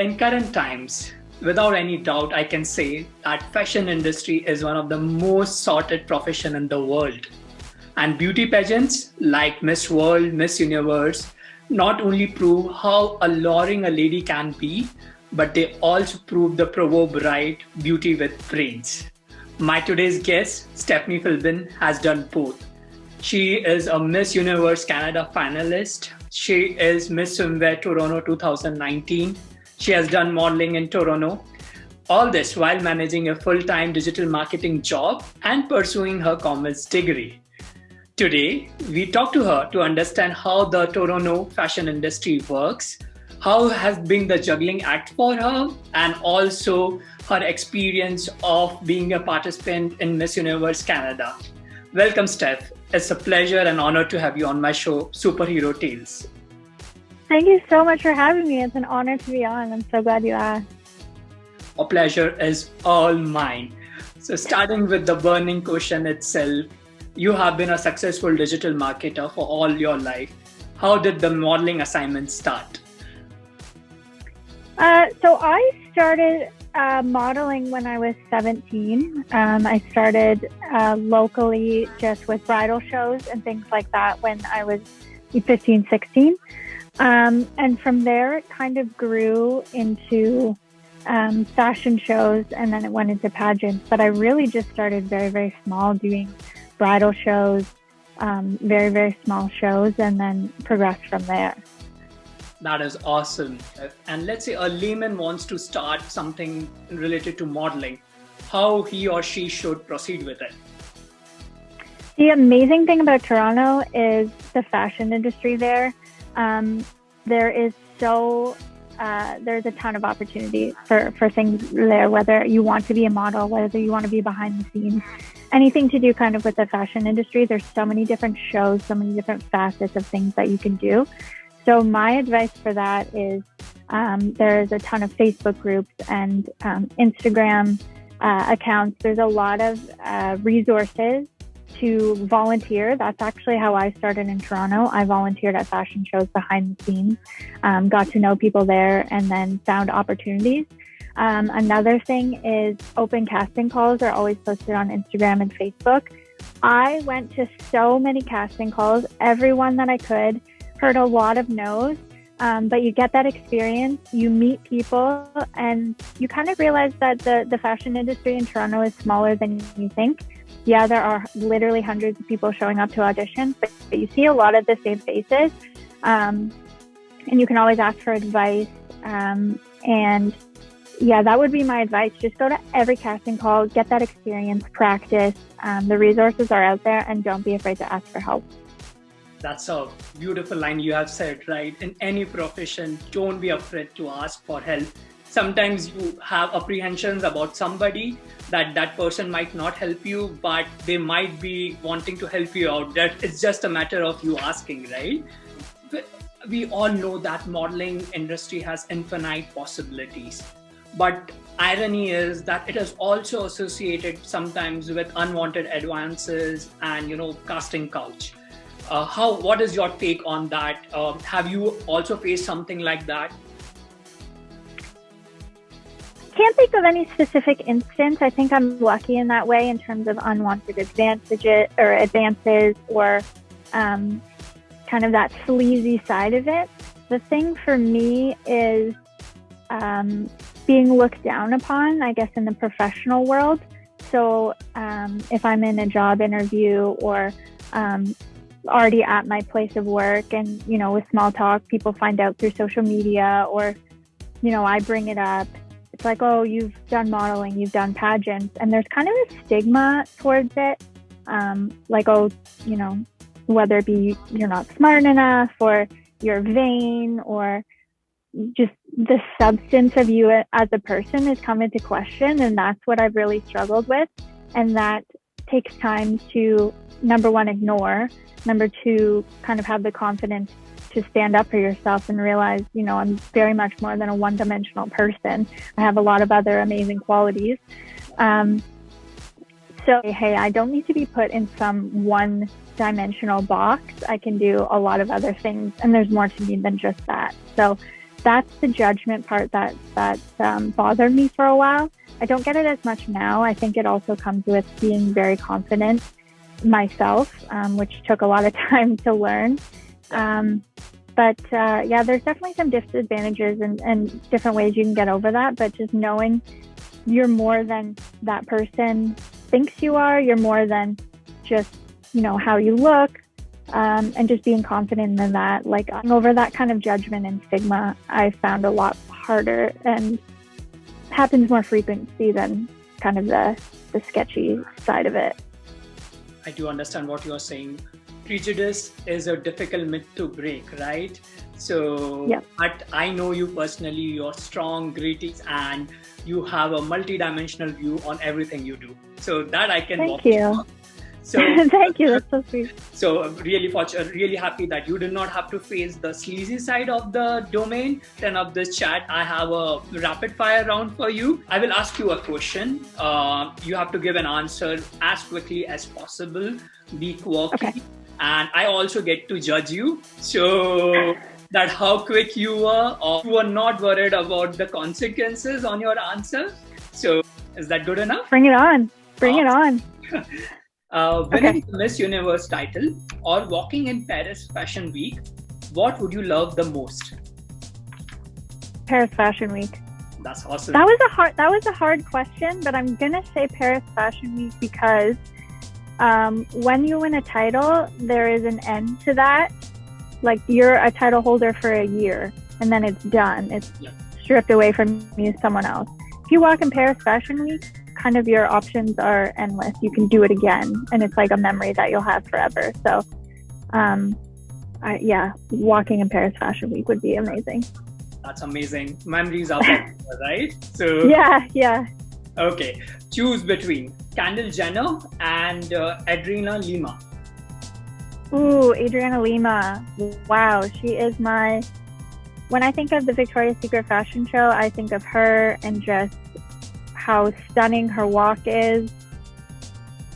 In current times, without any doubt, I can say that fashion industry is one of the most sorted profession in the world. And beauty pageants like Miss World, Miss Universe not only prove how alluring a lady can be, but they also prove the proverb right, beauty with brains. My today's guest, Stephanie Philbin, has done both. She is a Miss Universe Canada finalist. She is Miss Swimwear Toronto 2019. She has done modeling in Toronto. All this while managing a full-time digital marketing job and pursuing her commerce degree. Today, we talk to her to understand how the Toronto fashion industry works, how has been the juggling act for her, and also her experience of being a participant in Miss Universe Canada. Welcome, Steph. It's a pleasure and honor to have you on my show, Superhero Tales. Thank you so much for having me. It's an honor to be on. I'm so glad you asked. A pleasure is all mine. So starting with the burning question itself, you have been a successful digital marketer for all your life. How did the modeling assignment start? So I started modeling when I was 17. I started locally just with bridal shows and things like that when I was 15, 16. And from there, it kind of grew into fashion shows, and then it went into pageants. But I really just started very, very small, doing bridal shows, very, very small shows, and then progressed from there. That is awesome. And let's say a layman wants to start something related to modeling, how he or she should proceed with it. The amazing thing about Toronto is the fashion industry there. There's a ton of opportunity for things there, whether you want to be a model, whether you want to be behind the scenes, anything to do kind of with the fashion industry. There's so many different shows, so many different facets of things that you can do. So my advice for that is there's a ton of Facebook groups and Instagram accounts. There's a lot of resources to volunteer. That's actually how I started in Toronto. I volunteered at fashion shows behind the scenes, got to know people there, and then found opportunities. Another thing is open casting calls are always posted on Instagram and Facebook. I went to so many casting calls, every one that I could, heard a lot of no's, but you get that experience, you meet people, and you kind of realize that the fashion industry in Toronto is smaller than you think. Yeah, there are literally hundreds of people showing up to auditions, but you see a lot of the same faces, and you can always ask for advice. And yeah, that would be my advice. Just go to every casting call, get that experience, practice. The resources are out there, and don't be afraid to ask for help. That's a beautiful line you have said, right? In any profession, don't be afraid to ask for help. Sometimes you have apprehensions about somebody that person might not help you, but they might be wanting to help you out. That it's just a matter of you asking, right? We all know that modeling industry has infinite possibilities, but irony is that it is also associated sometimes with unwanted advances and casting couch. What is your take on that? Have you also faced something like that? Can't think of any specific instance. I think I'm lucky in that way in terms of unwanted advances or kind of that sleazy side of it. The thing for me is being looked down upon, I guess, in the professional world. So if I'm in a job interview or already at my place of work and, with small talk, people find out through social media or, I bring it up. It's like, oh, you've done modeling, you've done pageants. And there's kind of a stigma towards it. Like, oh, whether it be you're not smart enough or you're vain or just the substance of you as a person has come into question. And that's what I've really struggled with. And that takes time to, number one, ignore. Number two, kind of have the confidence to stand up for yourself and realize, I'm very much more than a one-dimensional person. I have a lot of other amazing qualities. So, hey, I don't need to be put in some one-dimensional box. I can do a lot of other things, and there's more to me than just that. So that's the judgment part that bothered me for a while. I don't get it as much now. I think it also comes with being very confident myself, which took a lot of time to learn. But there's definitely some disadvantages and different ways you can get over that. But just knowing you're more than that person thinks you are, you're more than just, how you look, and just being confident in that, like over that kind of judgment and stigma, I found a lot harder and happens more frequently than kind of the sketchy side of it. I do understand what you're saying. Prejudice is a difficult myth to break, right? So, But I know you personally, you're strong, gritty, and you have a multi-dimensional view on everything you do. So that I can Thank you. So thank you. That's so sweet. So really happy that you did not have to face the sleazy side of the domain. Then of this chat, I have a rapid fire round for you. I will ask you a question. You have to give an answer as quickly as possible. Be quirky. Okay. And I also get to judge you. So that how quick you are, or you are not worried about the consequences on your answer. So is that good enough? Bring it on. Bring it on. Winning the Miss Universe title or walking in Paris Fashion Week, what would you love the most? Paris Fashion Week. That's awesome. That was a hard question, but I'm gonna say Paris Fashion Week because when you win a title, there is an end to that. Like you're a title holder for a year, and then it's done. It's stripped away from you, someone else. If you walk in Paris Fashion Week, kind of your options are endless. You can do it again, and it's like a memory that you'll have forever. So, walking in Paris Fashion Week would be amazing. That's amazing. Memories are popular, right? So yeah. Okay, choose between Kendall Jenner and Adriana Lima. Ooh, Adriana Lima. Wow, she is when I think of the Victoria's Secret fashion show, I think of her and just how stunning her walk is.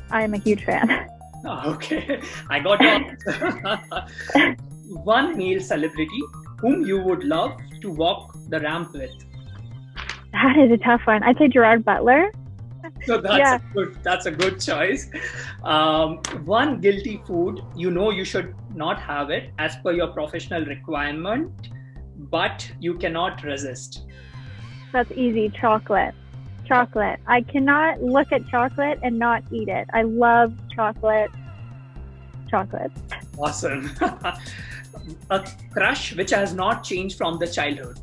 I am a huge fan. Oh, okay, I got your one male celebrity whom you would love to walk the ramp with. That is a tough one. I'd say Gerard Butler. So that's a good choice. One guilty food, you should not have it as per your professional requirement, but you cannot resist. That's easy. Chocolate. I cannot look at chocolate and not eat it. I love chocolate. Awesome. A crush which has not changed from the childhood.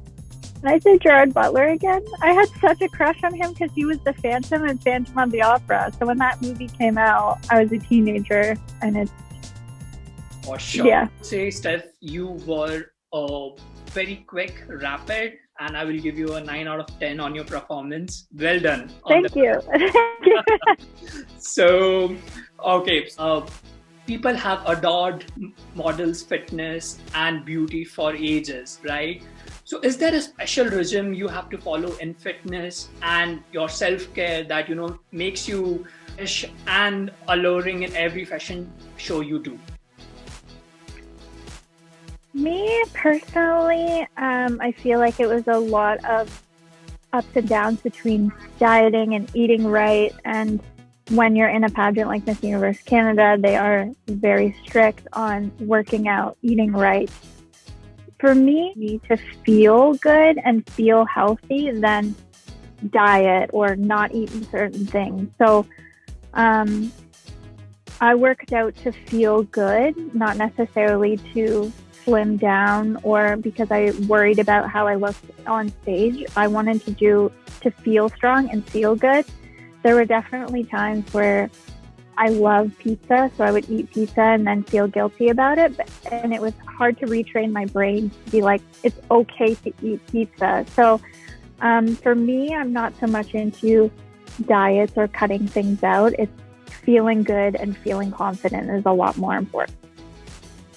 Can I say Gerard Butler again? I had such a crush on him because he was the Phantom in Phantom of the Opera. So when that movie came out, I was a teenager, and it's... For sure. Yeah. Say, Steph, you were very quick, rapid, and I will give you a 9 out of 10 on your performance. Well done. Thank you. So, okay. People have adored models' fitness and beauty for ages, right? So is there a special regime you have to follow in fitness and your self-care that, makes you fresh and alluring in every fashion show you do? Me personally, I feel like it was a lot of ups and downs between dieting and eating right. And when you're in a pageant like Miss Universe Canada, they are very strict on working out, eating right. For me, to feel good and feel healthy, then diet or not eating certain things. So I worked out to feel good, not necessarily to slim down or because I worried about how I looked on stage. I wanted to feel strong and feel good. There were definitely times where I love pizza, so I would eat pizza and then feel guilty about it. And it was hard to retrain my brain to be like, it's okay to eat pizza. So for me, I'm not so much into diets or cutting things out. It's feeling good and feeling confident is a lot more important.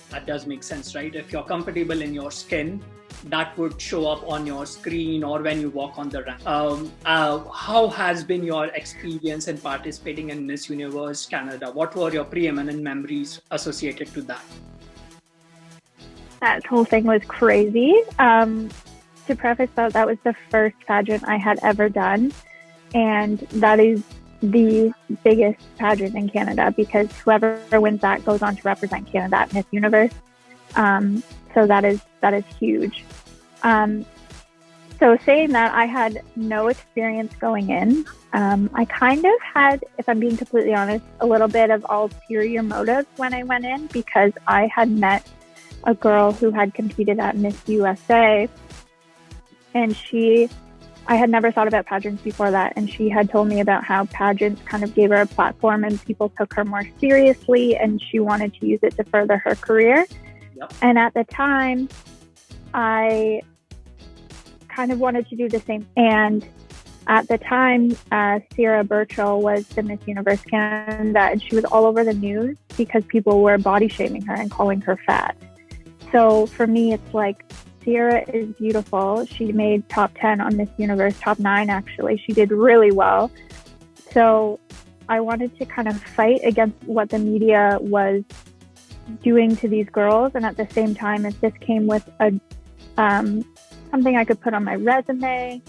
That does make sense, right? If you're comfortable in your skin, that would show up on your screen or when you walk on the ramp. How has been your experience in participating in Miss Universe Canada? What were your preeminent memories associated to that? That whole thing was crazy. to preface that was the first pageant I had ever done. And that is the biggest pageant in Canada, because whoever wins that goes on to represent Canada at Miss Universe. So that is huge. So saying that, I had no experience going in. I kind of had, if I'm being completely honest, a little bit of ulterior motives when I went in, because I had met a girl who had competed at Miss USA, and I had never thought about pageants before that, and she had told me about how pageants kind of gave her a platform and people took her more seriously, and she wanted to use it to further her career. Yep. And at the time, I kind of wanted to do the same. And at the time, Sarah Burchell was the Miss Universe Canada, and she was all over the news because people were body shaming her and calling her fat. So for me, it's like, Sierra is beautiful. She made top 10 on Miss Universe, top 9 actually. She did really well. So I wanted to kind of fight against what the media was doing to these girls. And at the same time, if this came with something I could put on my resume,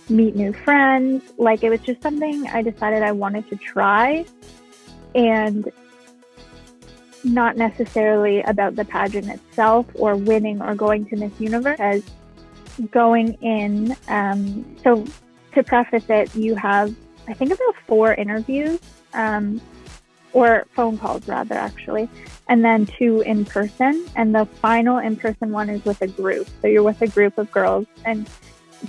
meet new friends, like it was just something I decided I wanted to try, and not necessarily about the pageant itself or winning or going to Miss Universe. As going in, so to preface it, you have, I think, about 4 interviews, or phone calls rather, actually, and then 2 in person. And the final in-person one is with a group. So you're with a group of girls, and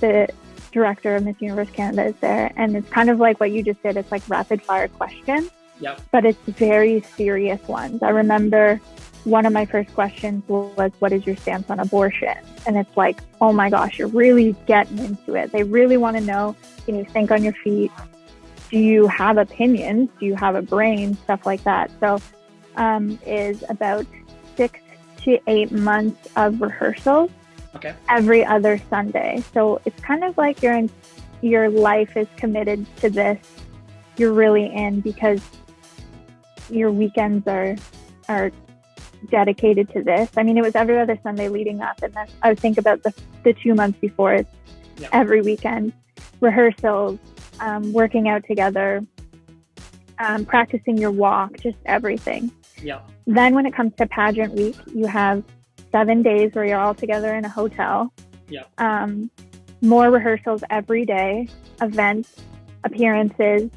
the director of Miss Universe Canada is there. And it's kind of like what you just did. It's like rapid fire questions. Yep. But it's very serious ones. I remember one of my first questions was, what is your stance on abortion? And it's like, oh my gosh, you're really getting into it. They really want to know, can you think on your feet? Do you have opinions? Do you have a brain? Stuff like that. So is about 6 to 8 months of rehearsals. Okay. Every other Sunday. So it's kind of like your life is committed to this. You're really in, because your weekends are dedicated to this. I mean, it was every other Sunday leading up, and then I would think about the 2 months before. It's every weekend, rehearsals, working out together, practicing your walk, just everything. Yeah. Then when it comes to pageant week, you have 7 days where you're all together in a hotel. Yeah. More rehearsals every day, events, appearances.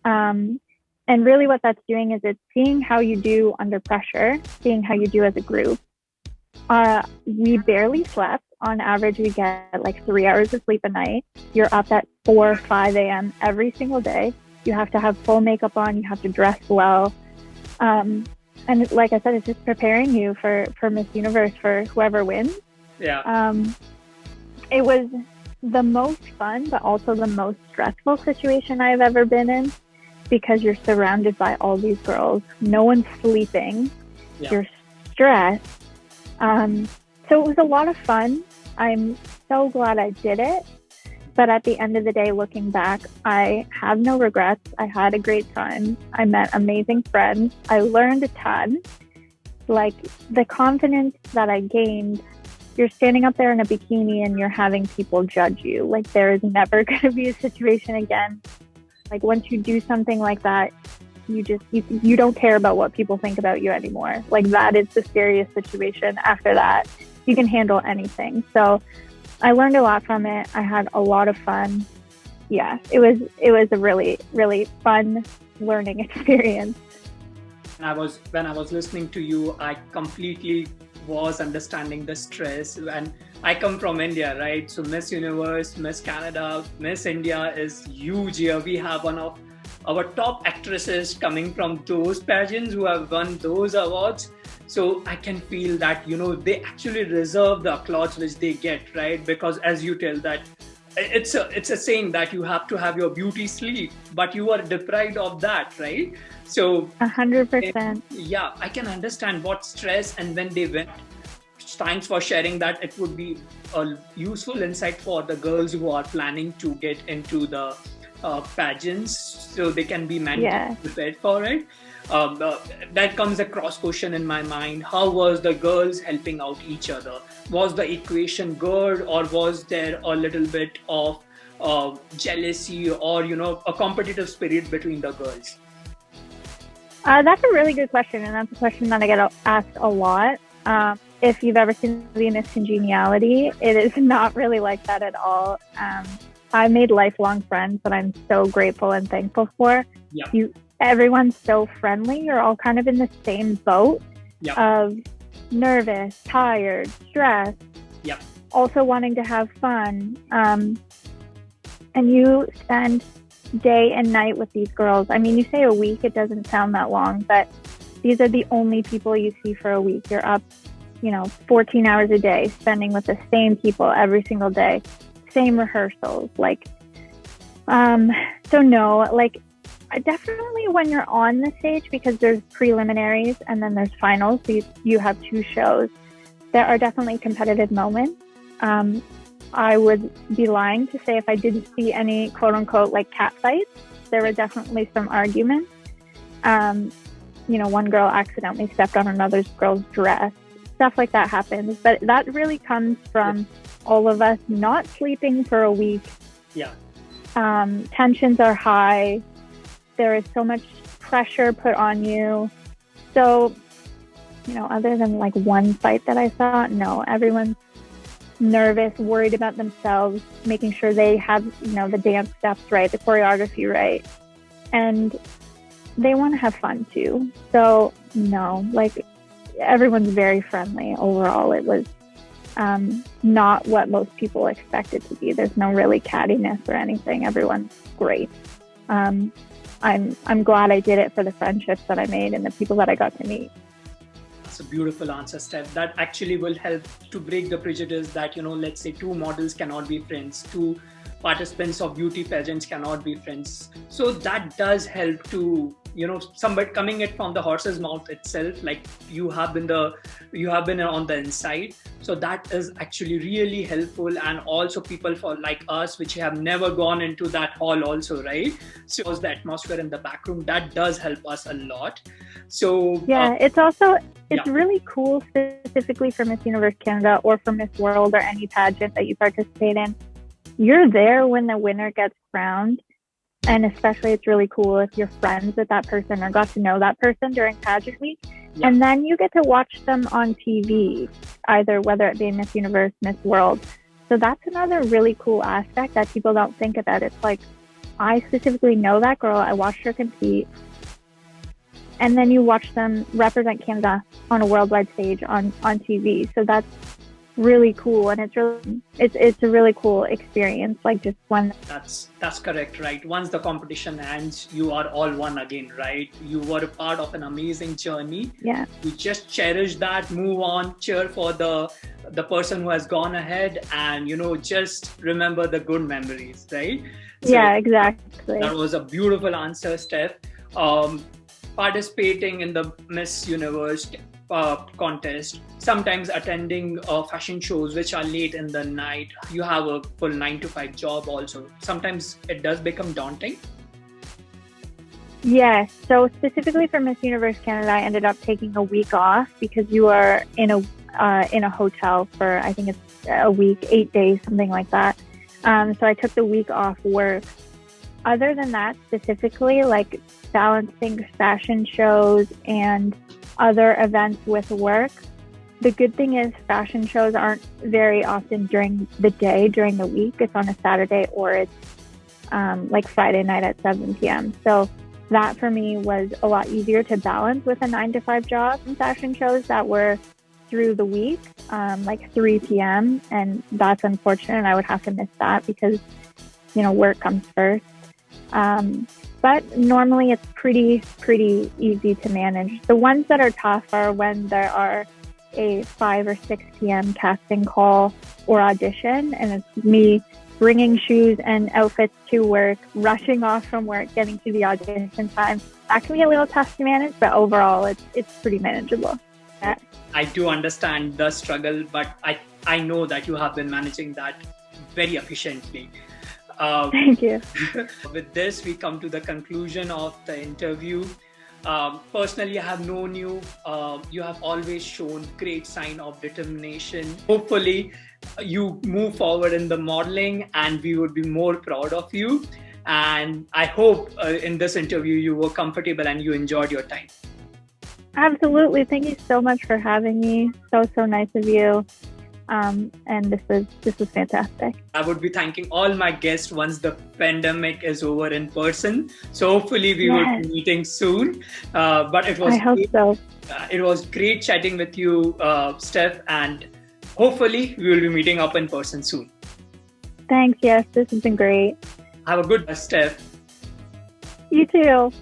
And really what that's doing is it's seeing how you do under pressure, seeing how you do as a group. We barely slept. On average, we get like 3 hours of sleep a night. You're up at 4 or 5 a.m. every single day. You have to have full makeup on. You have to dress well. And like I said, it's just preparing you for Miss Universe, for whoever wins. Yeah. It was the most fun, but also the most stressful situation I've ever been in, because you're surrounded by all these girls. No one's sleeping. Yeah. You're stressed. So it was a lot of fun. I'm so glad I did it. But at the end of the day, looking back, I have no regrets. I had a great time. I met amazing friends. I learned a ton. Like, the confidence that I gained, you're standing up there in a bikini and you're having people judge you. Like, there is never going to be a situation again. Like, once you do something like that, you don't care about what people think about you anymore. Like, that is the scariest situation. After that, you can handle anything. So I learned a lot from it. I had a lot of fun. Yeah, it was a really, really fun learning experience. When I was listening to you, I completely was understanding the stress. And I come from India, right? So Miss Universe, Miss Canada, Miss India is huge here. We have one of our top actresses coming from those pageants who have won those awards. So I can feel that, they actually deserve the applause which they get, right? Because as you tell that, it's a saying that you have to have your beauty sleep, but you are deprived of that, right? So 100%. Yeah, I can understand what stress. And when they went, thanks for sharing that. It would be a useful insight for the girls who are planning to get into the pageants so they can be mentally prepared for it. That comes across question in my mind. How was the girls helping out each other? Was the equation good, or was there a little bit of jealousy or a competitive spirit between the girls? That's a really good question, and that's a question that I get asked a lot. If you've ever seen the Miss Congeniality, it is not really like that at all. I made lifelong friends that I'm so grateful and thankful for. Yeah. Everyone's so friendly. You're all kind of in the same boat of nervous, tired, stressed, also wanting to have fun. And you spend day and night with these girls. I mean, you say a week, it doesn't sound that long, but these are the only people you see for a week. You're up, 14 hours a day, spending with the same people every single day, same rehearsals. Definitely when you're on the stage, because there's preliminaries and then there's finals, so you have two shows, there are definitely competitive moments. I would be lying to say if I didn't see any quote unquote cat fights. There were definitely some arguments. One girl accidentally stepped on another girl's dress. Stuff like that happens. But that really comes from all of us not sleeping for a week. Yeah. Tensions are high. There is so much pressure put on you. So, other than one fight that I saw, no, everyone's nervous, worried about themselves, making sure they have, the dance steps right, the choreography right. And they want to have fun too. So no, everyone's very friendly overall. It was not what most people expect it to be. There's no really cattiness or anything. Everyone's great. I'm glad I did it for the friendships that I made and the people that I got to meet. That's a beautiful answer, Steph. That actually will help to break the prejudice that, let's say two models cannot be friends, two participants of beauty pageants cannot be friends. So that does help to, somebody coming it from the horse's mouth itself, you have been on the inside. So that is actually really helpful. And also people like us, which have never gone into that hall also, right? So the atmosphere in the back room, that does help us a lot. So it's really cool specifically for Miss Universe Canada or for Miss World or any pageant that you participate in. You're there when the winner gets crowned. And especially it's really cool if you're friends with that person or got to know that person during pageant week. Yeah. And then you get to watch them on TV, either whether it be Miss Universe, Miss World. So that's another really cool aspect that people don't think about. It's I specifically know that girl. I watched her compete. And then you watch them represent Canada on a worldwide stage on TV. So that's really cool, and it's a really cool experience. Just when that's correct, right? Once the competition ends, you are all one again, right? You were a part of an amazing journey. Yeah, you just cherish that, move on, cheer for the person who has gone ahead, and just remember the good memories, right? So yeah, exactly. That was a beautiful answer, Steph. Participating in the Miss Universe contest, sometimes attending fashion shows which are late in the night, you have a full 9-to-5 job also. Sometimes it does become daunting. Yes. So specifically for Miss Universe Canada, I ended up taking a week off because you are in a hotel for, I think it's a week, 8 days, something like that. So I took the week off work. Other than that, specifically balancing fashion shows and other events with work, the good thing is fashion shows aren't very often during the day, during the week. It's on a Saturday or it's Friday night at 7 p.m. So that for me was a lot easier to balance with a 9-to-5 job. And fashion shows that were through the week, 3 p.m. And that's unfortunate. I would have to miss that because, work comes first. But normally it's pretty easy to manage. The ones that are tough are when there are a 5 or 6 p.m. casting call or audition, and it's me bringing shoes and outfits to work, rushing off from work, getting to the audition time. That can be a little tough to manage, but overall it's pretty manageable. Yeah. I do understand the struggle, but I know that you have been managing that very efficiently. Thank you. With this, we come to the conclusion of the interview. Personally, I have known you. You have always shown great sign of determination. Hopefully, you move forward in the modeling, and we would be more proud of you. And I hope in this interview you were comfortable and you enjoyed your time. Absolutely. Thank you so much for having me. So nice of you. And this was fantastic. I would be thanking all my guests once the pandemic is over in person. So hopefully we will be meeting soon. But it was I hope so. It was great chatting with you, Steph, and hopefully we will be meeting up in person soon. Thanks. Yes, this has been great. Have a good day, Steph. You too.